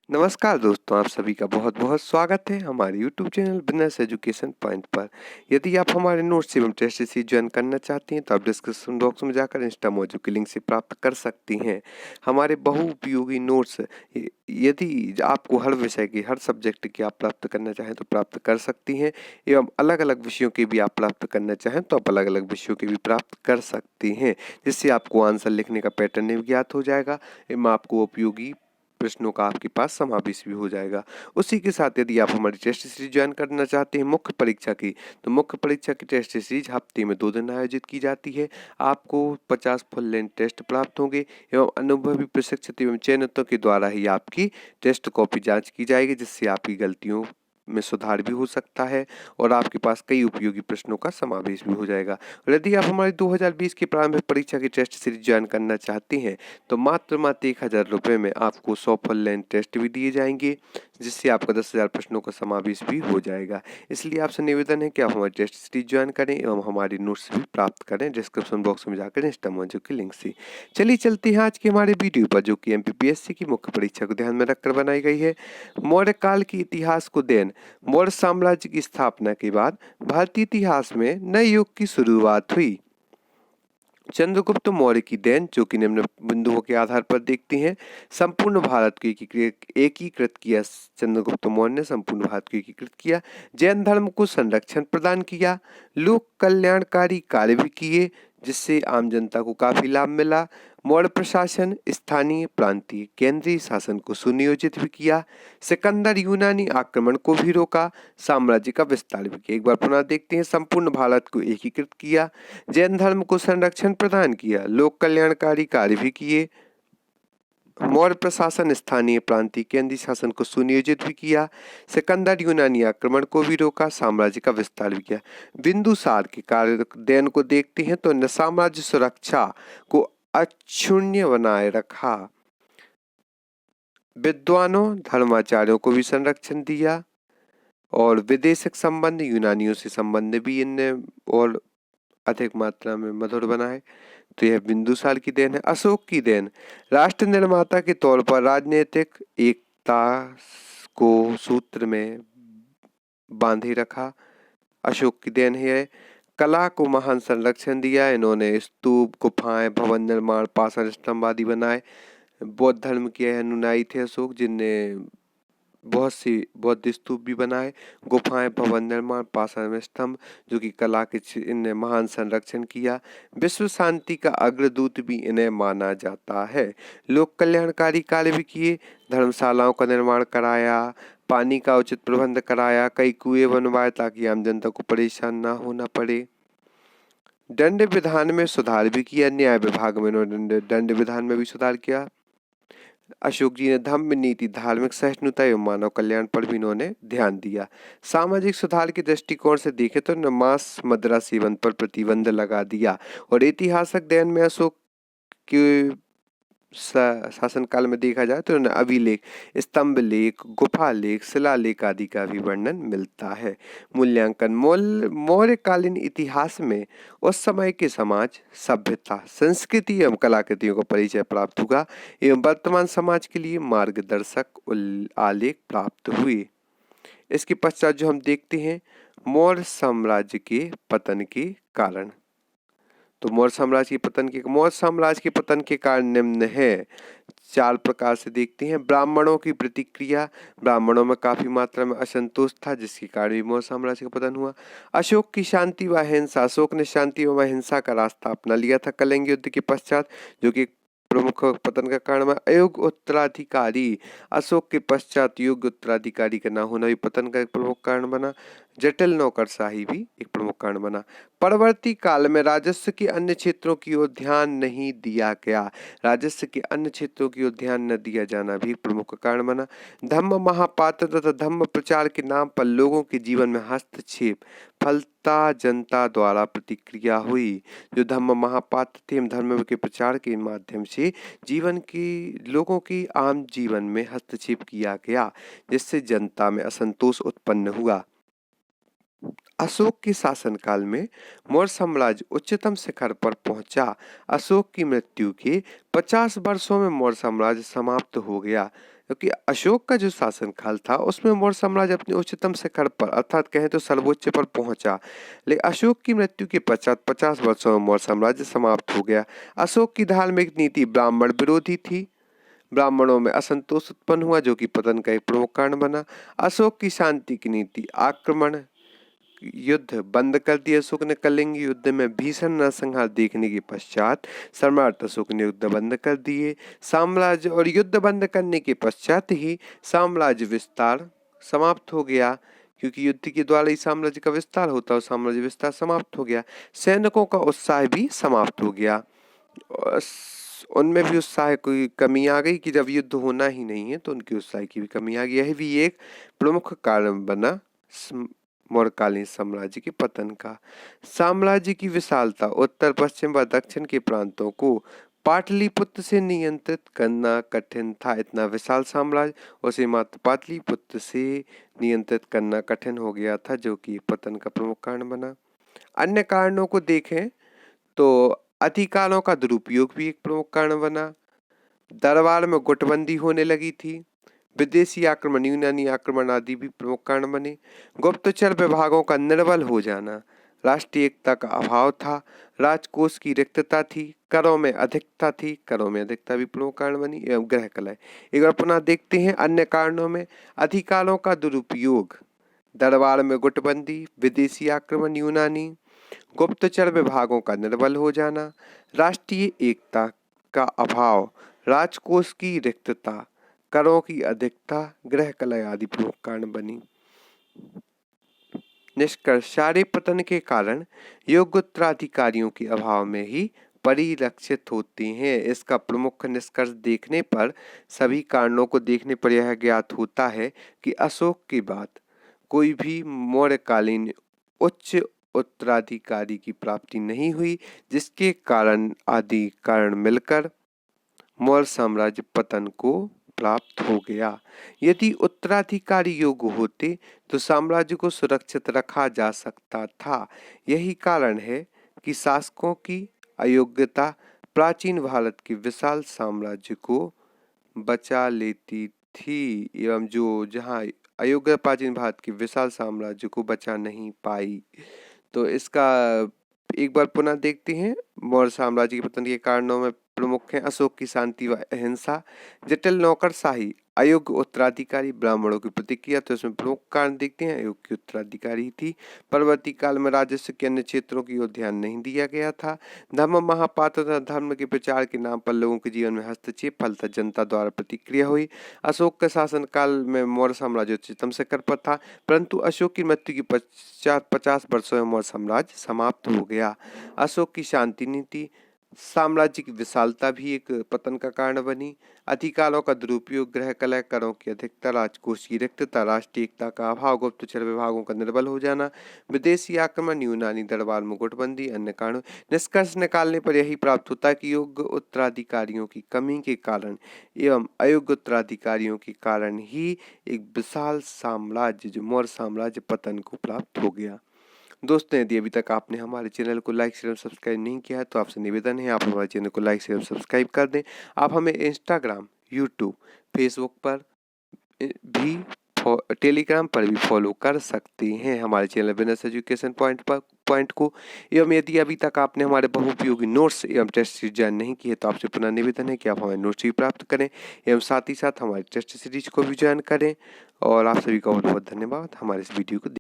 नमस्कार दोस्तों, आप सभी का बहुत-बहुत स्वागत है हमारे YouTube channel business education point पर। यदि आप हमारे नोट्स एवं टेस्ट सीरीज ज्वाइन करना चाहती हैं तो आप डिस्क्रिप्शन बॉक्स में जाकर इंस्टामोजो की लिंक से प्राप्त कर सकती हैं। हमारे बहुउपयोगी नोट्स यदि आपको हर विषय की, हर सब्जेक्ट की आप प्राप्त करना चाहें तो प्राप्त कर सकती हैं एवं अलग-अलग विषयों के भी आप प्राप्त करना चाहें तो आप अलग-अलग विषयों के भी प्राप्त कर सकती हैं। जिससे आपको आंसर लिखने का पैटर्न भी ज्ञात हो जाएगा एवं आपको उपयोगी प्रश्नों का आपके पास समावेश भी हो जाएगा। उसी के साथ यदि आप हमारी टेस्ट सीरीज ज्वाइन करना चाहते हैं मुख्य परीक्षा की, तो मुख्य परीक्षा की टेस्ट सीरीज हफ्ते में 2 दिन आयोजित की जाती है। आपको 50 फुल लेंथ टेस्ट प्राप्त होंगे एवं अनुभवी प्रशिक्षित एवं चयनितों के द्वारा ही आपकी टेस्ट कॉपी जाँच की जाएगी, जिससे आपकी गलतियों में सुधार भी हो सकता है और आपके पास कई उपयोगी प्रश्नों का समावेश भी हो जाएगा। और यदि आप हमारी 2020 की प्रारंभिक परीक्षा की टेस्ट सीरीज ज्वाइन करना चाहती हैं तो मात्र 1000 रुपये में आपको 100 फुल लेंथ टेस्ट भी दिए जाएंगे, जिससे आपका 10,000 प्रश्नों का समावेश भी हो जाएगा। इसलिए आपसे निवेदन है कि आप हमारी टेस्ट सीरीज ज्वाइन करें एवं हमारी नोट्स भी प्राप्त करें डिस्क्रिप्शन बॉक्स में जाकर इंस्टामोजो की लिंक से। चलिए चलते हैं आज के हमारे वीडियो पर, जो कि एमपीपीएससी की मुख्य परीक्षा को ध्यान में रखकर बनाई गई है। मौर्य काल के इतिहास को देन। मौर्य साम्राज्य की स्थापना के बाद भारतीय इतिहास में नए युग की शुरुआत हुई। चंद्रगुप्त मौर्य की देन, जो कि निम्न बिंदुओं के आधार पर देखते हैं। संपूर्ण भारत को एकीकृत किया। चंद्रगुप्त मौर्य ने संपूर्ण भारत को एकीकृत किया। जैन धर्म को संरक्षण प्रदान किया। लोक कल्याणकारी कार्य भी किए, जिससे आम जनता को काफी लाभ मिला। मौर्य प्रशासन, स्थानीय, प्रांतीय, केंद्रीय शासन को सुनियोजित भी किया। सिकंदर यूनानी आक्रमण को भी रोका। साम्राज्य का विस्तार भी किया। एक बार पुनः देखते हैं। संपूर्ण भारत को एकीकृत किया। जैन धर्म को संरक्षण प्रदान किया। लोक कल्याणकारी कार्य भी किए। मौर्य प्रशासन, स्थानीय, प्रांतीय, केंद्रीय शासन को सुनियोजित भी किया। सिकंदर यूनानी आक्रमण को भी रोका। साम्राज्य का विस्तार भी किया। बिंदुसार के कार्य देन को देखते हैं तो न साम्राज्य सुरक्षा को अक्षुण्य बनाए रखा। विद्वानों, धर्माचार्यों को भी संरक्षण दिया और विदेशिक संबंध, यूनानियों से संबंध भी इनने और अधिक मात्रा में मधुर बनाए। तो यह बिंदुसार की देन है। अशोक की देन, राष्ट्र निर्माता के तौर पर राजनीतिक एकता को सूत्र में बांधे रखा। अशोक की देन है। कला को महान संरक्षण दिया। इन्होंने स्तूप, गुफाएं, भवन निर्माण, पाषाण स्तंभ आदि बनाए। बौद्ध धर्म के अनुयायी थे अशोक, जिनने बहुत सी बौद्ध स्तूप भी बनाए। गुफाएं, भवन निर्माण, पाषाण स्तंभ, जो कि कला के इन्हें महान संरक्षण किया। विश्व शांति का अग्रदूत भी इन्हें माना जाता है। लोक कल्याणकारी कार्य भी किए। धर्मशालाओं का निर्माण कराया। पानी का उचित प्रबंध कराया। कई कुएं बनवाए ताकि आम जनता को परेशान ना होना पड़े। दंड विधान में सुधार भी किया। न्याय विभाग में इन्होंने दंड विधान में भी सुधार किया। अशोक जी ने धम्म नीति, धार्मिक सहिष्णुता एवं मानव कल्याण पर भी इन्होंने ध्यान दिया। सामाजिक सुधार के दृष्टिकोण से देखें तो इन्होंने मांस मदिरा सेवन पर प्रतिबंध लगा दिया। और ऐतिहासिक देन में अशोक के शासन काल में देखा जाए तो इन्होंने अभिलेख, स्तंभ लेख, गुफा लेख, शिलालेख आदि का भी वर्णन मिलता है। मूल्यांकन, मौर्यकालीन इतिहास में उस समय के समाज, सभ्यता, संस्कृति एवं कलाकृतियों का परिचय प्राप्त हुआ एवं वर्तमान समाज के लिए मार्गदर्शक आलेख प्राप्त हुए। इसके पश्चात जो हम देखते हैं, मौर्य साम्राज्य के पतन के कारण। तो मौर्य साम्राज्य के पतन के कारण निम्न है। 4 प्रकार से देखते हैं। ब्राह्मणों की प्रतिक्रिया, ब्राह्मणों में काफी मात्रा में असंतोष था, जिसके कारण भी मौर्य साम्राज्य का पतन हुआ। अशोक की शांति व अहिंसा, अशोक ने शांति व अहिंसा का रास्ता अपना लिया था कलिंग युद्ध के पश्चात, जो कि प्रमुख पतन का कारण है। अयोग्य उत्तराधिकारी, अशोक के पश्चात योग्य उत्तराधिकारी का न होना भी पतन का एक प्रमुख कारण बना। जटिल नौकरशाही भी एक प्रमुख कारण बना। परवर्ती काल में राजस्व के अन्य क्षेत्रों की ओर ध्यान नहीं दिया गया। राजस्व के अन्य क्षेत्रों की ओर ध्यान न दिया जाना भी एक प्रमुख कारण बना। धम्म महापात्र तथा धम्म प्रचार के नाम पर लोगों के जीवन में हस्तक्षेप, फलता जनता द्वारा प्रतिक्रिया हुई। जो धम्म महापात्र थे, धर्म के प्रचार के माध्यम से जीवन की लोगों की आम जीवन में हस्तक्षेप किया गया, जिससे जनता में असंतोष उत्पन्न हुआ। अशोक के शासनकाल में मौर्य साम्राज्य उच्चतम शिखर पर पहुंचा। अशोक की मृत्यु के 50 वर्षों में मौर्य साम्राज्य समाप्त हो गया। क्योंकि अशोक का जो शासनकाल था उसमें मौर्य साम्राज्य अपने उच्चतम शिखर पर अर्थात कहें तो सर्वोच्च पर पहुंचा। लेकिन अशोक की मृत्यु के पश्चात 50 वर्षों में मौर्य साम्राज्य समाप्त हो गया। अशोक की धार्मिक नीति ब्राह्मण विरोधी थी। ब्राह्मणों में असंतोष उत्पन्न हुआ जो कि पतन का एक प्रमुख कारण बना। अशोक की शांति की नीति आक्रमण युद्ध बंद कर दिया। अशोक ने कलिंग युद्ध में भीषण नरसंहार देखने के पश्चात सम्राट अशोक ने युद्ध बंद कर दिए। साम्राज्य और युद्ध बंद करने के पश्चात ही साम्राज्य विस्तार समाप्त हो गया, क्योंकि युद्ध के द्वारा ही साम्राज्य का विस्तार होता है और साम्राज्य विस्तार समाप्त हो गया। सैनिकों का उत्साह भी समाप्त हो गया। उनमें भी उत्साह की कमी आ गई कि जब युद्ध होना ही नहीं है तो उनके उत्साह की भी कमी आ गई। यह भी एक प्रमुख कारण बना मौर्यकालीन साम्राज्य के पतन का। साम्राज्य की विशालता उत्तर पश्चिम व दक्षिण के प्रांतों को पाटलिपुत्र से नियंत्रित करना कठिन था। इतना विशाल साम्राज्य उसे मात्र पाटलिपुत्र से नियंत्रित करना कठिन हो गया था, जो कि पतन का प्रमुख कारण बना। अन्य कारणों को देखें तो अधिकारों का दुरुपयोग भी एक प्रमुख कारण बना। दरबार में गुटबंदी होने लगी थी। विदेशी आक्रमण, यूनानी आक्रमण आदि भी प्रमुख कारण बने। गुप्तचर विभागों का निर्बल हो जाना, राष्ट्रीय एकता का अभाव था, राजकोष की रिक्तता थी, करों में अधिकता थी, करों में अधिकता भी प्रमुख कारण बनी, एवं गृह कलह। एक बार पुनः देखते हैं अन्य कारणों में। अधिकारों का दुरुपयोग, दरबार में गुटबंदी, विदेशी आक्रमण, यूनानी, गुप्तचर विभागों का निर्बल हो जाना, राष्ट्रीय एकता का अभाव, राजकोष की रिक्तता, करों की अधिकता, गृह कलह आदि प्रमुख कारण बनी। निष्कर्ष, सारे पतन के कारण योग्य उत्तराधिकारियों के अभाव में ही परिलक्षित होते हैं। इसका प्रमुख निष्कर्ष देखने पर, सभी कारणों को देखने पर यह ज्ञात होता है कि अशोक के बाद कोई भी मौर्यकालीन उच्च उत्तराधिकारी की प्राप्ति नहीं हुई, जिसके कारण आदि कारण मिलकर मौर्य साम्राज्य पतन को प्राप्त हो गया। यदि उत्तराधिकारी योग्य होते तो साम्राज्य को सुरक्षित रखा जा सकता था। यही कारण है कि शासकों की अयोग्यता प्राचीन भारत के विशाल साम्राज्य को बचा लेती थी, एवं जो जहाँ अयोग्य प्राचीन भारत के विशाल साम्राज्य को बचा नहीं पाई। तो इसका एक बार पुनः देखते हैं। मौर्य साम्राज्य के पतन के कारणों में प्रमुख हैं अशोक की शांति व अहिंसा, जटिल नौकरशाही, अयोग्य उत्तराधिकारी, ब्राह्मणों की प्रतिक्रिया। तो इसमें प्रमुख कारण देखते हैं अयोग्य उत्तराधिकारी थी। परवर्ती काल में राजस्व के अन्य क्षेत्रों की ओर ध्यान नहीं दिया गया था। धर्म महापात्र तथा धर्म के प्रचार के नाम पर लोगों के जीवन में हस्तक्षेप, फलतः जनता द्वारा प्रतिक्रिया हुई। अशोक के शासन काल में मौर्य साम्राज्य उच्चतम शिखर पर था, परंतु अशोक की मृत्यु के पश्चात 50 वर्षों में मौर्य साम्राज्य समाप्त हो गया। अशोक की शांति नीति, साम्राज्य की विशालता भी एक पतन का कारण बनी। अधिकारों का दुरुपयोग, गृह कलह, करों की अधिकता, राजकोष की रिक्तता, राष्ट्रीय एकता का अभाव, गुप्तचर विभागों का निर्बल हो जाना, विदेशी आक्रमण, यूनानी दरबार में गुटबंदी, अन्य कारणों। निष्कर्ष निकालने पर यही प्राप्त होता है कि योग्य उत्तराधिकारियों की कमी के कारण एवं अयोग्य उत्तराधिकारियों के कारण ही एक विशाल साम्राज्य जो मौर्य साम्राज्य पतन को प्राप्त हो गया। दोस्तों, यदि अभी तक आपने हमारे चैनल को लाइक शेयर सब्सक्राइब नहीं किया है तो आपसे निवेदन है आप हमारे चैनल को लाइक शेयर सब्सक्राइब कर दें। आप हमें इंस्टाग्राम, यूट्यूब, फेसबुक पर भी, टेलीग्राम पर भी फॉलो कर सकते हैं हमारे चैनल बिजनेस एजुकेशन पॉइंट को। एवं यदि अभी तक आपने हमारे बहुउपयोगी नोट्स एवं टेस्ट सीरीज ज्वाइन नहीं किए तो आपसे पुनः निवेदन है कि आप हमारे नोट्स भी प्राप्त करें एवं साथ ही साथ हमारे टेस्ट सीरीज को भी ज्वाइन करें। और आप सभी का बहुत बहुत धन्यवाद हमारे इस वीडियो को